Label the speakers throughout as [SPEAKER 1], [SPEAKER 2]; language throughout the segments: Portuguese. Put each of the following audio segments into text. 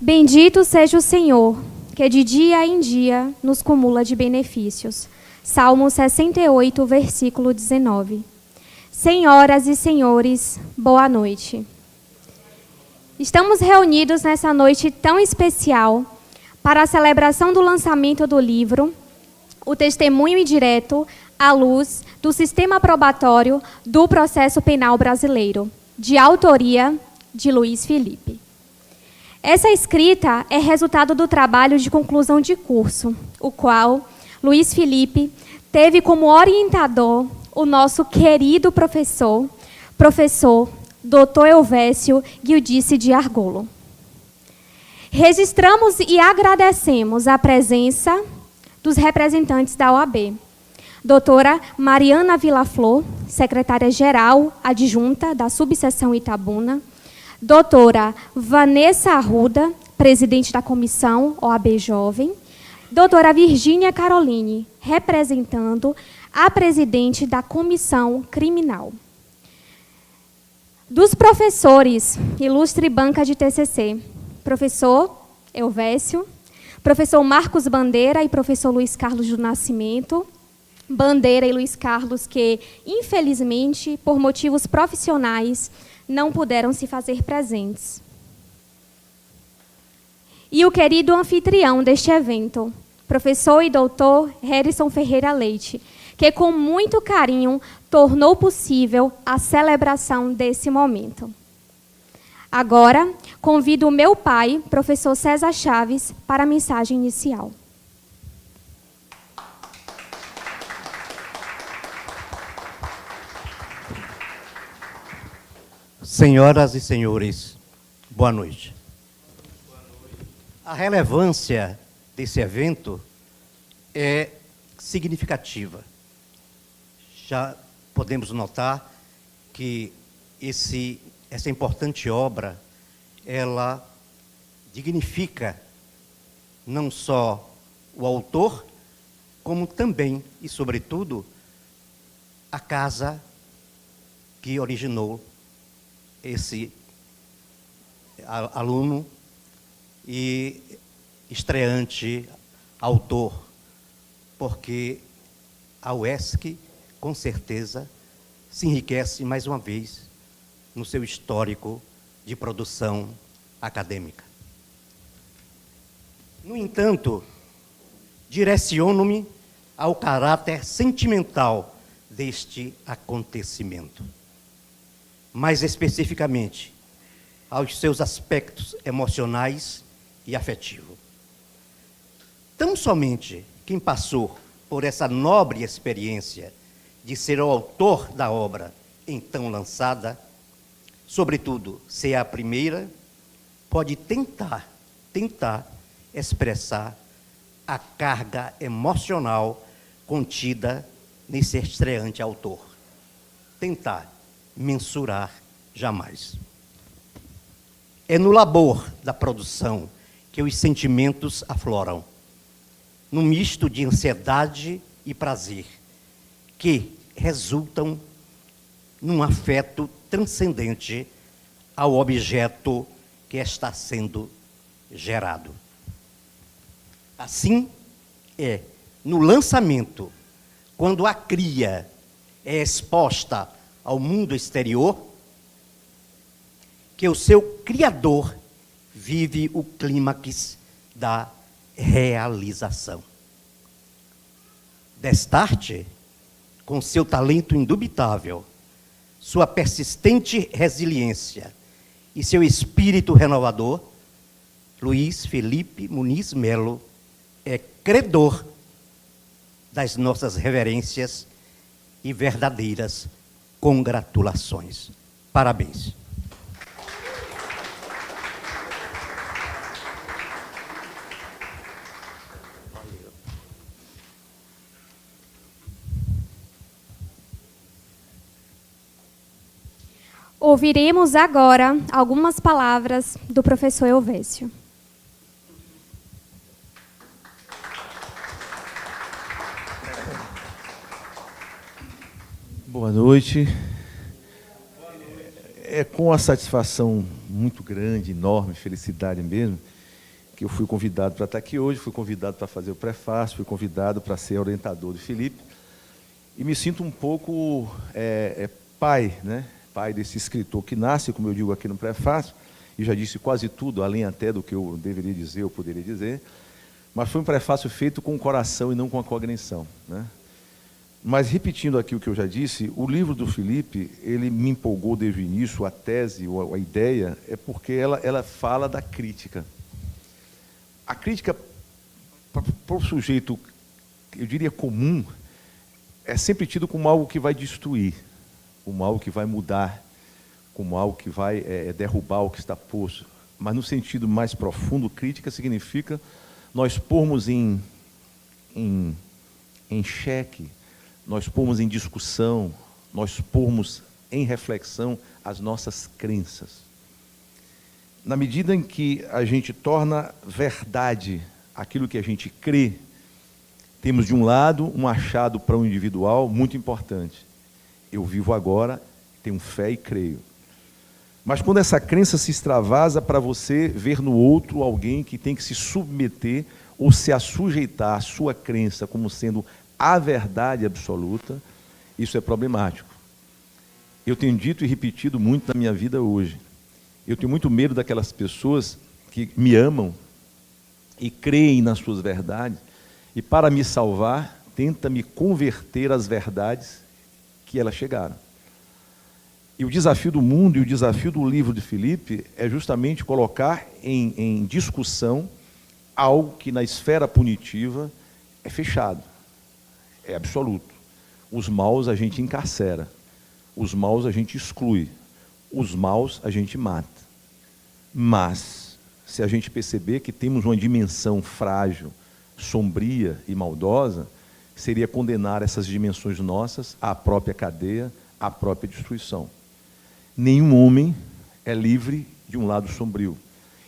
[SPEAKER 1] Bendito seja o Senhor, que de dia em dia nos cumula de benefícios. Salmo 68, versículo 19. Senhoras e senhores, boa noite. Estamos reunidos nessa noite tão especial para a celebração do lançamento do livro O Testemunho Indireto à Luz do Sistema Probatório do Processo Penal Brasileiro, de autoria de Luiz Felipe. Essa escrita é resultado do trabalho de conclusão de curso, o qual Luiz Felipe teve como orientador o nosso querido professor Dr. Elvésio Guildice de Argolo. Registramos e agradecemos a presença dos representantes da OAB. Doutora Mariana Vilaflor, secretária-geral adjunta da subseção Itabuna. Doutora Vanessa Arruda, presidente da comissão OAB Jovem. Doutora Virgínia Caroline, representando a presidente da comissão criminal. Dos professores, ilustre banca de TCC, professor Elvésio, professor Marcos Bandeira e professor Luiz Carlos do Nascimento. Bandeira e Luiz Carlos, que, infelizmente, por motivos profissionais, não puderam se fazer presentes. E o querido anfitrião deste evento, professor e doutor Harrison Ferreira Leite, que com muito carinho tornou possível a celebração desse momento. Agora, convido o meu pai, professor César Chaves, para a mensagem inicial.
[SPEAKER 2] Senhoras e senhores, boa noite. A relevância desse evento é significativa. Já podemos notar que essa importante obra, ela dignifica não só o autor, como também e sobretudo a casa que originou esse aluno e estreante autor, porque a UESC, com certeza, se enriquece mais uma vez no seu histórico de produção acadêmica. No entanto, direciono-me ao caráter sentimental deste acontecimento, mais especificamente aos seus aspectos emocionais e afetivos. Tão somente quem passou por essa nobre experiência de ser o autor da obra então lançada, sobretudo ser a primeira, pode tentar expressar a carga emocional contida nesse estreante autor. Tentar mensurar jamais. É no labor da produção que os sentimentos afloram, num misto de ansiedade e prazer, que resultam num afeto transcendente ao objeto que está sendo gerado. Assim, é no lançamento, quando a cria é exposta ao mundo exterior, que o seu criador vive o clímax da realização. Destarte, com seu talento indubitável, sua persistente resiliência e seu espírito renovador, Luiz Felipe Muniz Melo é credor das nossas reverências e verdadeiras congratulações. Parabéns.
[SPEAKER 1] Ouviremos agora algumas palavras do professor Elvésio.
[SPEAKER 3] Boa noite. É com uma satisfação muito grande, enorme, felicidade mesmo, que eu fui convidado para estar aqui hoje, fui convidado para fazer o prefácio, fui convidado para ser orientador de Felipe, e me sinto um pouco pai, né? Pai desse escritor que nasce, como eu digo aqui no prefácio, e já disse quase tudo, além até do que eu deveria dizer, eu poderia dizer, mas foi um prefácio feito com o coração e não com a cognição, né? Mas, repetindo aqui o que eu já disse, o livro do Felipe, ele me empolgou desde o início, a tese, ou a ideia, é porque ela fala da crítica. A crítica, para o sujeito, eu diria comum, é sempre tido como algo que vai destruir, como algo que vai mudar, como algo que vai derrubar o que está posto. Mas, no sentido mais profundo, crítica significa nós pormos em xeque, nós pormos em discussão, nós pormos em reflexão as nossas crenças. Na medida em que a gente torna verdade aquilo que a gente crê, temos de um lado um achado para o individual muito importante. Eu vivo agora, tenho fé e creio. Mas quando essa crença se extravasa para você ver no outro alguém que tem que se submeter ou se assujeitar à sua crença como sendo a verdade absoluta, isso é problemático. Eu tenho dito e repetido muito na minha vida hoje. Eu tenho muito medo daquelas pessoas que me amam e creem nas suas verdades e, para me salvar, tenta me converter às verdades que elas chegaram. E o desafio do mundo e o desafio do livro de Felipe é justamente colocar em discussão algo que na esfera punitiva é fechado, é absoluto. Os maus a gente encarcera, os maus a gente exclui, os maus a gente mata. Mas, se a gente perceber que temos uma dimensão frágil, sombria e maldosa, seria condenar essas dimensões nossas à própria cadeia, à própria destruição. Nenhum homem é livre de um lado sombrio.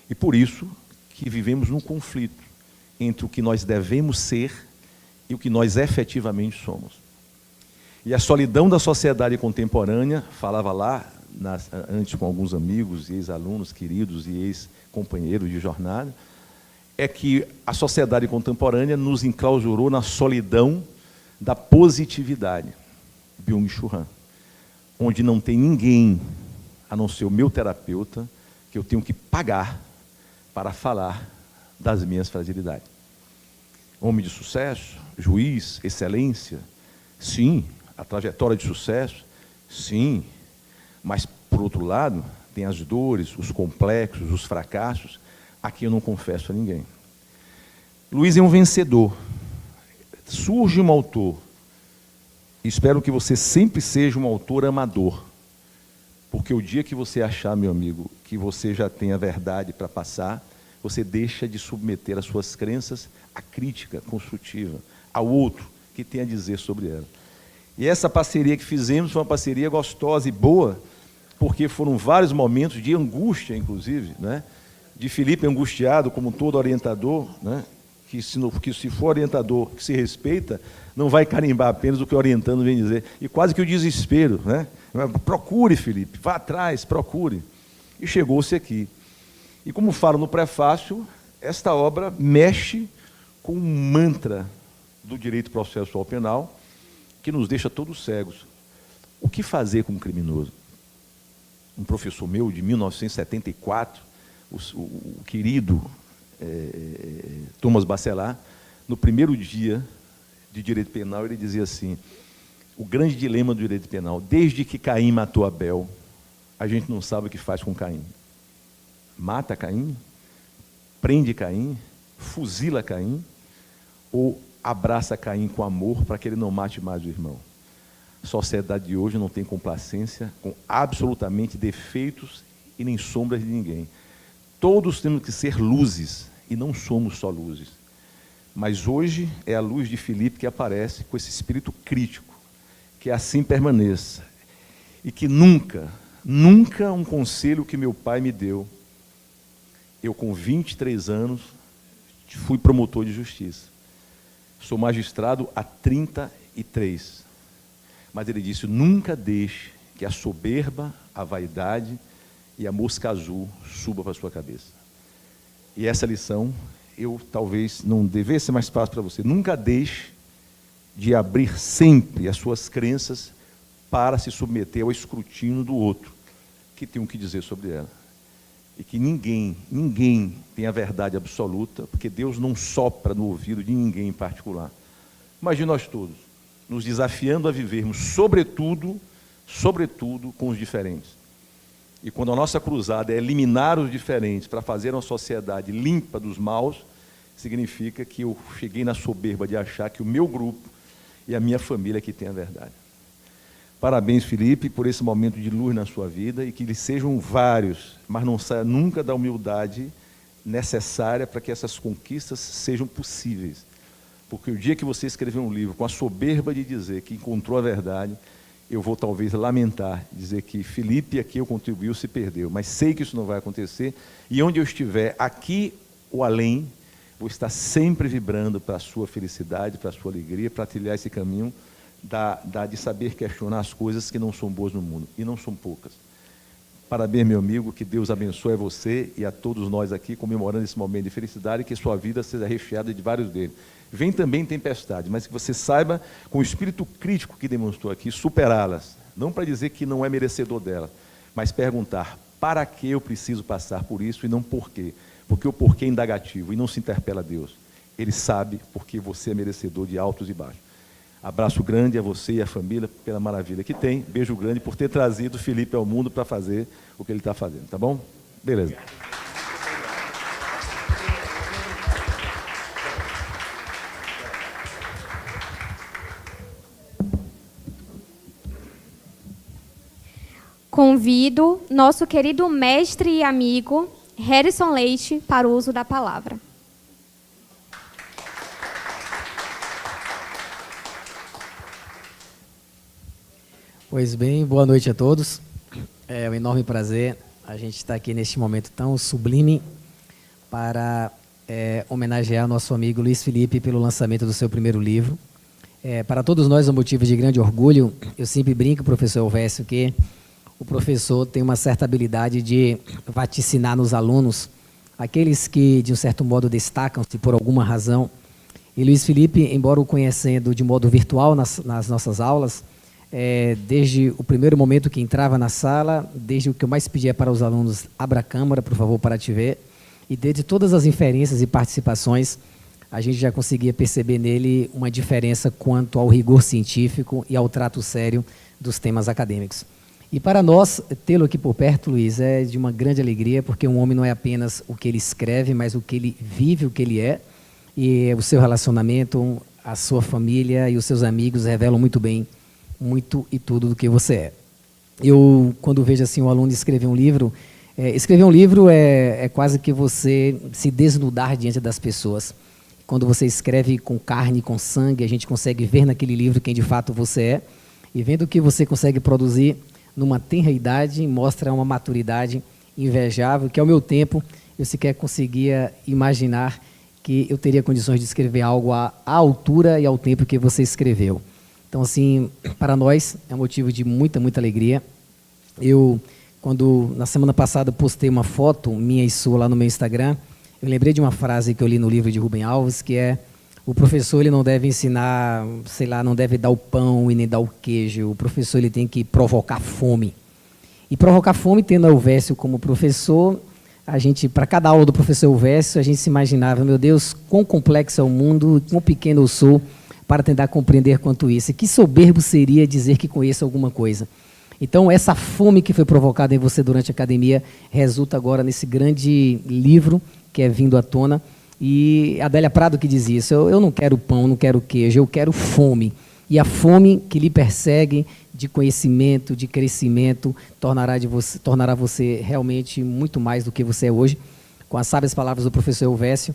[SPEAKER 3] E por isso que vivemos num conflito entre o que nós devemos ser e o que nós efetivamente somos. E a solidão da sociedade contemporânea, falava lá, antes com alguns amigos e ex-alunos queridos e ex-companheiros de jornada, é que a sociedade contemporânea nos enclausurou na solidão da positividade, Byung-Chul Han, onde não tem ninguém, a não ser o meu terapeuta, que eu tenho que pagar para falar das minhas fragilidades. Homem de sucesso, juiz, excelência, sim, a trajetória de sucesso, sim, mas, por outro lado, tem as dores, os complexos, os fracassos, aqui eu não confesso a ninguém. Luiz é um vencedor, surge um autor, espero que você sempre seja um autor amador, porque o dia que você achar, meu amigo, que você já tem a verdade para passar, você deixa de submeter as suas crenças à crítica construtiva, ao outro que tem a dizer sobre ela. E essa parceria que fizemos foi uma parceria gostosa e boa, porque foram vários momentos de angústia, inclusive, né? De Felipe angustiado, como todo orientador, né? Que se for orientador que se respeita, não vai carimbar apenas o que o orientando vem dizer. E quase que o desespero, né? Procure, Felipe, vá atrás, procure. E chegou-se aqui. E como falo no prefácio, esta obra mexe com um mantra do direito processual penal que nos deixa todos cegos. O que fazer com um criminoso? Um professor meu, de 1974, o querido Thomas Bacelar, no primeiro dia de direito penal, ele dizia assim, o grande dilema do direito penal, desde que Caim matou Abel, a gente não sabe o que faz com Caim. Mata Caim, prende Caim, fuzila Caim, ou abraça Caim com amor para que ele não mate mais o irmão. A sociedade de hoje não tem complacência com absolutamente defeitos e nem sombras de ninguém. Todos temos que ser luzes, e não somos só luzes. Mas hoje é a luz de Felipe que aparece com esse espírito crítico, que assim permaneça. E que nunca um conselho que meu pai me deu, eu com 23 anos, fui promotor de justiça. Sou magistrado há 33. Mas ele disse, nunca deixe que a soberba, a vaidade e a mosca azul suba para a sua cabeça. E essa lição, eu talvez não devesse ser mais fácil para você. Nunca deixe de abrir sempre as suas crenças para se submeter ao escrutínio do outro, que tem o que dizer sobre ela. E que ninguém tem a verdade absoluta, porque Deus não sopra no ouvido de ninguém em particular. Imagine nós todos, nos desafiando a vivermos, sobretudo com os diferentes. E quando a nossa cruzada é eliminar os diferentes para fazer uma sociedade limpa dos maus, significa que eu cheguei na soberba de achar que o meu grupo e a minha família que tem a verdade. Parabéns, Felipe, por esse momento de luz na sua vida e que eles sejam vários, mas não saia nunca da humildade necessária para que essas conquistas sejam possíveis. Porque o dia que você escrever um livro com a soberba de dizer que encontrou a verdade, eu vou talvez lamentar, dizer que Felipe, aqui eu contribuiu, se perdeu. Mas sei que isso não vai acontecer e onde eu estiver, aqui ou além, vou estar sempre vibrando para a sua felicidade, para a sua alegria, para trilhar esse caminho de saber questionar as coisas que não são boas no mundo, e não são poucas. Parabéns, meu amigo, que Deus abençoe a você e a todos nós aqui, comemorando esse momento de felicidade, e que sua vida seja recheada de vários deles. Vem também tempestade, mas que você saiba, com o espírito crítico que demonstrou aqui, superá-las. Não para dizer que não é merecedor dela, mas perguntar, para que eu preciso passar por isso e não por quê? Porque o porquê é indagativo e não se interpela a Deus. Ele sabe porque você é merecedor de altos e baixos. Abraço grande a você e a família pela maravilha que tem. Beijo grande por ter trazido o Felipe ao mundo para fazer o que ele está fazendo, tá bom? Beleza.
[SPEAKER 1] Convido nosso querido mestre e amigo, Harrison Leite, para o uso da palavra.
[SPEAKER 4] Pois bem, boa noite a todos. É um enorme prazer a gente estar aqui neste momento tão sublime para homenagear nosso amigo Luiz Felipe pelo lançamento do seu primeiro livro. Para todos nós é um motivo de grande orgulho. Eu sempre brinco, professor Elvésio, que o professor tem uma certa habilidade de vaticinar nos alunos aqueles que, de um certo modo, destacam-se por alguma razão. E Luiz Felipe, embora o conhecendo de modo virtual nas nossas aulas, desde o primeiro momento que entrava na sala, desde o que eu mais pedia para os alunos, abra a câmera, por favor, para te ver, e desde todas as inferências e participações, a gente já conseguia perceber nele uma diferença quanto ao rigor científico e ao trato sério dos temas acadêmicos. E para nós, tê-lo aqui por perto, Luiz, é de uma grande alegria, porque um homem não é apenas o que ele escreve, mas o que ele vive, o que ele é, e o seu relacionamento, a sua família e os seus amigos revelam muito bem muito e tudo do que você é. Eu, quando vejo assim um aluno escrever um livro é quase que você se desnudar diante das pessoas. Quando você escreve com carne, com sangue, a gente consegue ver naquele livro quem de fato você é, e vendo o que você consegue produzir numa tenra idade, mostra uma maturidade invejável, que ao meu tempo eu sequer conseguia imaginar que eu teria condições de escrever algo à altura e ao tempo que você escreveu. Então, assim, para nós é um motivo de muita, muita alegria. Eu, quando na semana passada postei uma foto minha e sua lá no meu Instagram, eu lembrei de uma frase que eu li no livro de Rubem Alves, que é: o professor ele não deve ensinar, sei lá, não deve dar o pão e nem dar o queijo. O professor ele tem que provocar fome. E provocar fome, tendo a Elvésio como professor, a gente, para cada aula do professor Elvésio, a gente se imaginava, meu Deus, quão complexo é o mundo, quão pequeno eu sou, para tentar compreender quanto isso. E que soberbo seria dizer que conheço alguma coisa. Então, essa fome que foi provocada em você durante a academia resulta agora nesse grande livro que é vindo à tona. E a Adélia Prado que diz isso: eu não quero pão, não quero queijo, eu quero fome. E a fome que lhe persegue de conhecimento, de crescimento, tornará você realmente muito mais do que você é hoje. Com as sábias palavras do professor Elvésio,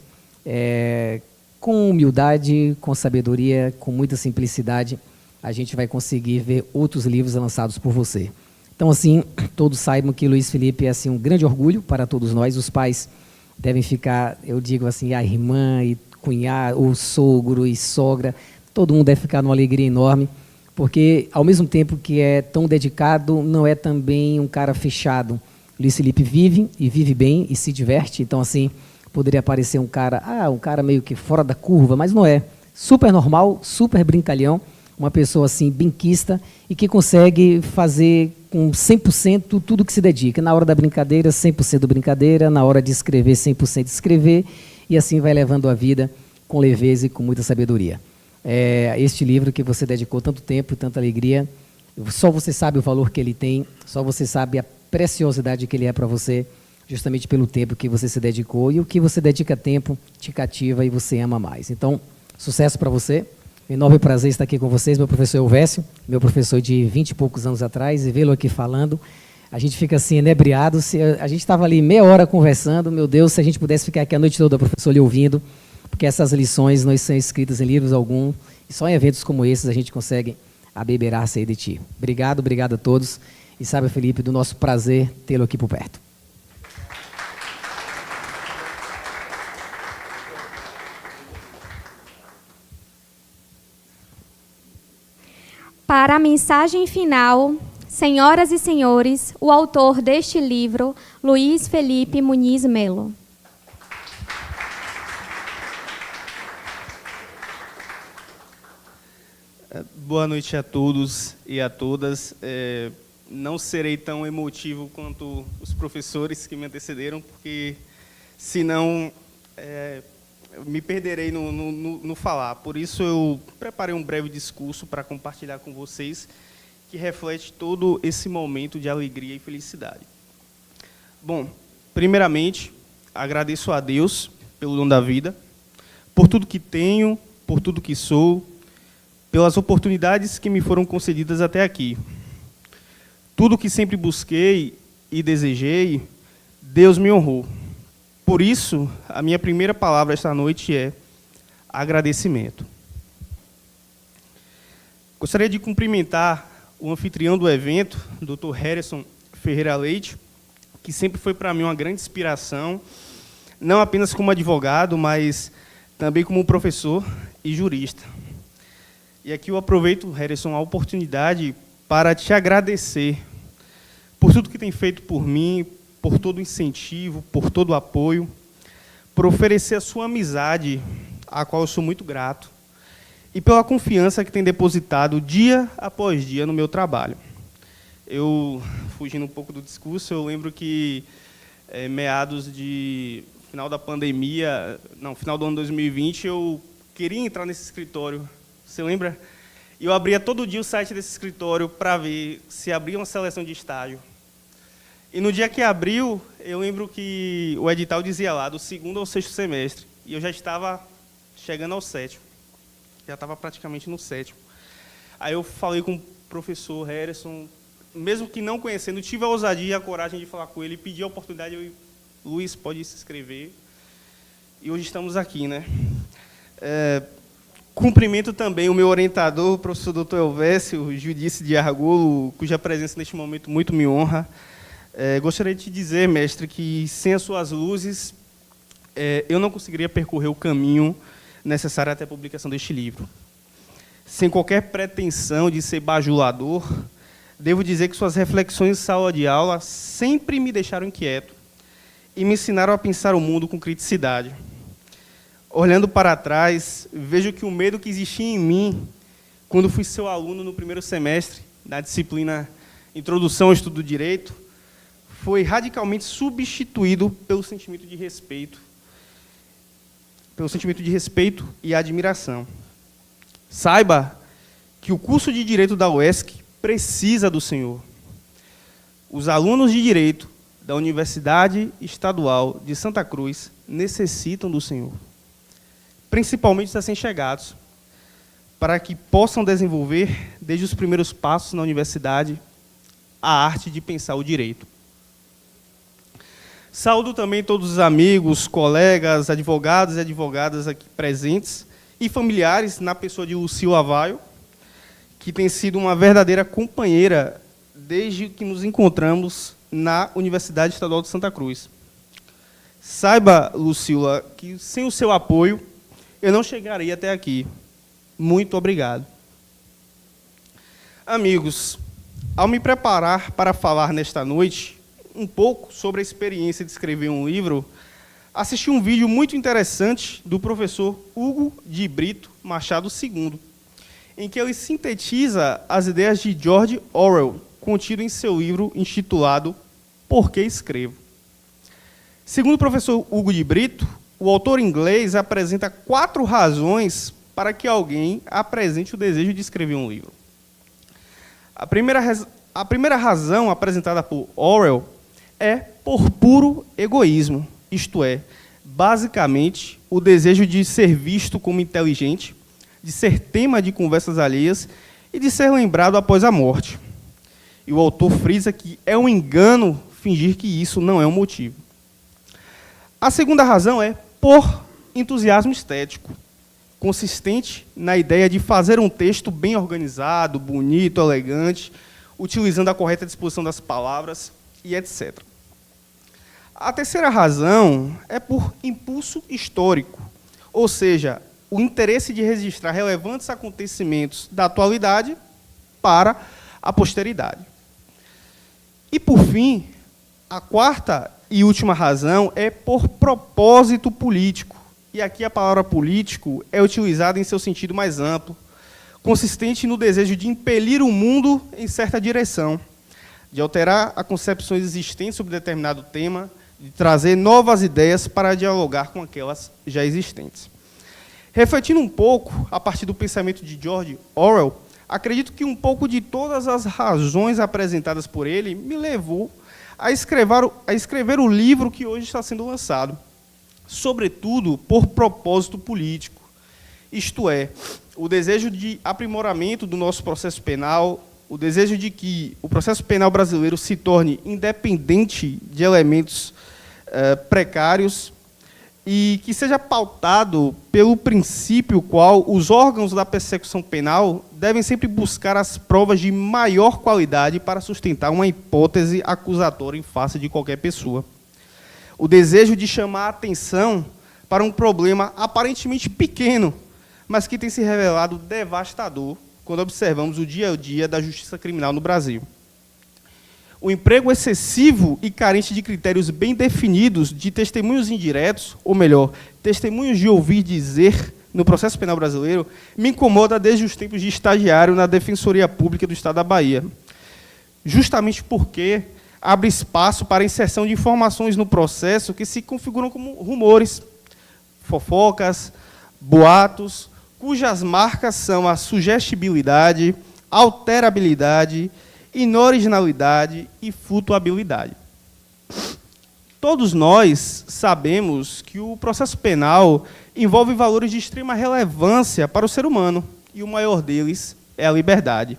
[SPEAKER 4] com humildade, com sabedoria, com muita simplicidade, a gente vai conseguir ver outros livros lançados por você. Então, assim, todos saibam que Luiz Felipe é assim, um grande orgulho para todos nós. Os pais devem ficar, eu digo assim, a irmã e cunhado, o sogro e sogra, todo mundo deve ficar numa alegria enorme, porque, ao mesmo tempo que é tão dedicado, não é também um cara fechado. Luiz Felipe vive, e vive bem, e se diverte. Então, assim, poderia parecer um cara meio que fora da curva, mas não é. Super normal, super brincalhão, uma pessoa assim, benquista, e que consegue fazer com 100% tudo que se dedica. Na hora da brincadeira, 100% brincadeira, na hora de escrever, 100% escrever, e assim vai levando a vida com leveza e com muita sabedoria. Este livro que você dedicou tanto tempo e tanta alegria, só você sabe o valor que ele tem, só você sabe a preciosidade que ele é para você, justamente pelo tempo que você se dedicou, e o que você dedica tempo te cativa e você ama mais. Então, sucesso para você. Enorme prazer estar aqui com vocês, meu professor Elvésio, meu professor de 20 e poucos anos atrás, e vê-lo aqui falando. A gente fica assim, inebriado. A gente estava ali meia hora conversando, meu Deus, se a gente pudesse ficar aqui a noite toda, professor, lhe ouvindo, porque essas lições não são escritas em livros algum, e só em eventos como esses a gente consegue abeberar-se aí de ti. Obrigado, obrigado a todos, e sabe, Felipe, do nosso prazer tê-lo aqui por perto.
[SPEAKER 1] Para a mensagem final, senhoras e senhores, o autor deste livro, Luiz Felipe Muniz Melo.
[SPEAKER 5] Boa noite a todos e a todas. Não serei tão emotivo quanto os professores que me antecederam, porque senão me perderei no falar. Por isso eu preparei um breve discurso para compartilhar com vocês, que reflete todo esse momento de alegria e felicidade. Bom, primeiramente, agradeço a Deus pelo dom da vida, por tudo que tenho, por tudo que sou, pelas oportunidades que me foram concedidas até aqui. Tudo que sempre busquei e desejei, Deus me honrou. Por isso, a minha primeira palavra esta noite é agradecimento. Gostaria de cumprimentar o anfitrião do evento, Dr. Harrison Ferreira Leite, que sempre foi para mim uma grande inspiração, não apenas como advogado, mas também como professor e jurista. E aqui eu aproveito, Harrison, a oportunidade para te agradecer por tudo que tem feito por mim, por todo o incentivo, por todo o apoio, por oferecer a sua amizade, a qual eu sou muito grato, e pela confiança que tem depositado dia após dia no meu trabalho. Eu, fugindo um pouco do discurso, eu lembro que meados de final da pandemia, não, final do ano 2020, eu queria entrar nesse escritório. Você lembra? E eu abria todo dia o site desse escritório para ver se abria uma seleção de estágio. E no dia que abriu, eu lembro que o edital dizia lá, do 2º ao 6º semestre, e eu já estava chegando ao 7º. Já estava praticamente no 7º. Aí eu falei com o professor Harrison, mesmo que não conhecendo, tive a ousadia e a coragem de falar com ele, pedi a oportunidade, Luiz, pode se inscrever. E hoje estamos aqui, né? Cumprimento também o meu orientador, o professor Dr. Elvésio Judice de Argolo, cuja presença neste momento muito me honra. Gostaria de te dizer, mestre, que sem as suas luzes, eu não conseguiria percorrer o caminho necessário até a publicação deste livro. Sem qualquer pretensão de ser bajulador, devo dizer que suas reflexões em sala de aula sempre me deixaram inquieto e me ensinaram a pensar o mundo com criticidade. Olhando para trás, vejo que o medo que existia em mim, quando fui seu aluno no primeiro semestre, na disciplina Introdução ao Estudo do Direito, foi radicalmente substituído pelo sentimento de respeito e admiração. Saiba que o curso de Direito da UESC precisa do senhor. Os alunos de Direito da Universidade Estadual de Santa Cruz necessitam do senhor, principalmente os recém-chegados, para que possam desenvolver, desde os primeiros passos na universidade, a arte de pensar o direito. Saúdo também todos os amigos, colegas, advogados e advogadas aqui presentes e familiares, na pessoa de Lucila Avaio, que tem sido uma verdadeira companheira desde que nos encontramos na Universidade Estadual de Santa Cruz. Saiba, Lucila, que sem o seu apoio, eu não chegaria até aqui. Muito obrigado. Amigos, ao me preparar para falar nesta noite um pouco sobre a experiência de escrever um livro, assisti um vídeo muito interessante do professor Hugo de Brito Machado II, em que ele sintetiza as ideias de George Orwell, contido em seu livro intitulado Por que Escrevo? Segundo o professor Hugo de Brito, o autor inglês apresenta 4 razões para que alguém apresente o desejo de escrever um livro. A primeira razão apresentada por Orwell é por puro egoísmo, isto é, basicamente, o desejo de ser visto como inteligente, de ser tema de conversas alheias e de ser lembrado após a morte. E o autor frisa que é um engano fingir que isso não é um motivo. A segunda razão é por entusiasmo estético, consistente na ideia de fazer um texto bem organizado, bonito, elegante, utilizando a correta disposição das palavras e etc. A terceira razão é por impulso histórico, ou seja, o interesse de registrar relevantes acontecimentos da atualidade para a posteridade. E, por fim, a quarta e última razão é por propósito político. E aqui a palavra político é utilizada em seu sentido mais amplo, consistente no desejo de impelir o mundo em certa direção, de alterar as concepções existentes sobre determinado tema, de trazer novas ideias para dialogar com aquelas já existentes. Refletindo um pouco, a partir do pensamento de George Orwell, acredito que um pouco de todas as razões apresentadas por ele me levou a escrever o livro que hoje está sendo lançado, sobretudo por propósito político, isto é, o desejo de aprimoramento do nosso processo penal, o desejo de que o processo penal brasileiro se torne independente de elementos precários e que seja pautado pelo princípio qual os órgãos da persecução penal devem sempre buscar as provas de maior qualidade para sustentar uma hipótese acusatória em face de qualquer pessoa. O desejo de chamar a atenção para um problema aparentemente pequeno, mas que tem se revelado devastador quando observamos o dia a dia da justiça criminal no Brasil. O emprego excessivo e carente de critérios bem definidos de testemunhos indiretos, ou melhor, testemunhos de ouvir dizer no processo penal brasileiro, me incomoda desde os tempos de estagiário na Defensoria Pública do Estado da Bahia. Justamente porque abre espaço para a inserção de informações no processo que se configuram como rumores, fofocas, boatos, cujas marcas são a sugestibilidade, alterabilidade, inoriginalidade e flutuabilidade. Todos nós sabemos que o processo penal envolve valores de extrema relevância para o ser humano, e o maior deles é a liberdade,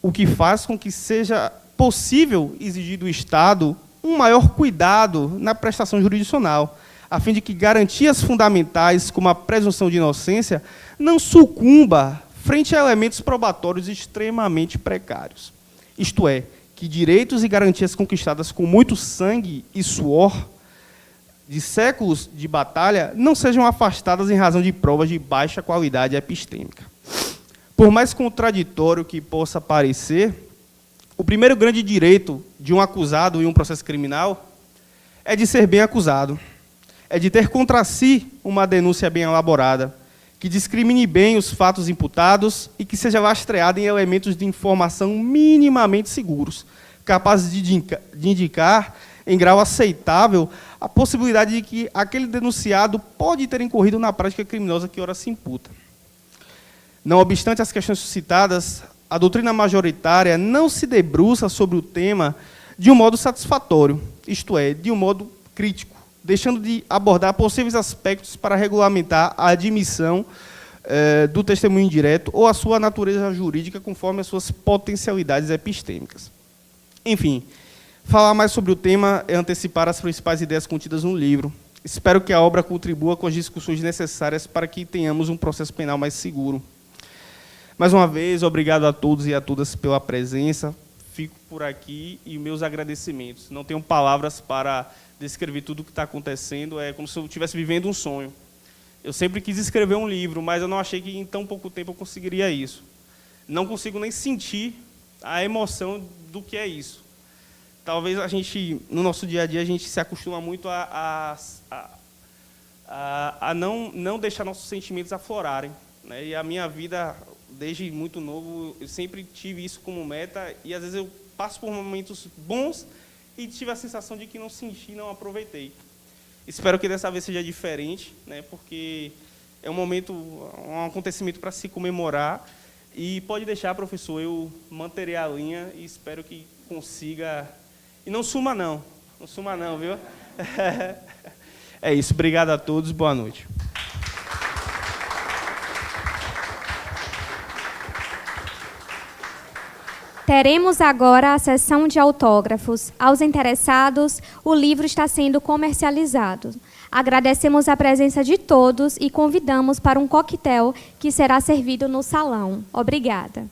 [SPEAKER 5] o que faz com que seja possível exigir do Estado um maior cuidado na prestação jurisdicional, a fim de que garantias fundamentais, como a presunção de inocência, não sucumba frente a elementos probatórios extremamente precários. Isto é, que direitos e garantias conquistadas com muito sangue e suor de séculos de batalha não sejam afastadas em razão de provas de baixa qualidade epistêmica. Por mais contraditório que possa parecer, o primeiro grande direito de um acusado em um processo criminal é de ser bem acusado, é de ter contra si uma denúncia bem elaborada, que discrimine bem os fatos imputados e que seja lastreada em elementos de informação minimamente seguros, capazes de indicar, em grau aceitável, a possibilidade de que aquele denunciado pode ter incorrido na prática criminosa que ora se imputa. Não obstante as questões suscitadas, a doutrina majoritária não se debruça sobre o tema de um modo satisfatório, isto é, de um modo crítico, deixando de abordar possíveis aspectos para regulamentar a admissão do testemunho indireto ou a sua natureza jurídica conforme as suas potencialidades epistêmicas. Enfim, falar mais sobre o tema é antecipar as principais ideias contidas no livro. Espero que a obra contribua com as discussões necessárias para que tenhamos um processo penal mais seguro. Mais uma vez, obrigado a todos e a todas pela presença. Fico por aqui e meus agradecimentos. Não tenho palavras para descrever tudo o que está acontecendo, é como se eu estivesse vivendo um sonho. Eu sempre quis escrever um livro, mas eu não achei que em tão pouco tempo eu conseguiria isso. Não consigo nem sentir a emoção do que é isso. Talvez a gente, no nosso dia a dia, a gente se acostuma muito a a não deixar nossos sentimentos aflorarem, né? E a minha vida, desde muito novo, eu sempre tive isso como meta, e às vezes eu passo por momentos bons e tive a sensação de que não senti, não aproveitei. Espero que dessa vez seja diferente, né? Porque é um momento, um acontecimento para se comemorar, e pode deixar, professor, eu manterei a linha e espero que consiga. E não suma não, viu? É isso, obrigado a todos, boa noite.
[SPEAKER 1] Teremos agora a sessão de autógrafos. Aos interessados, o livro está sendo comercializado. Agradecemos a presença de todos e convidamos para um coquetel que será servido no salão. Obrigada.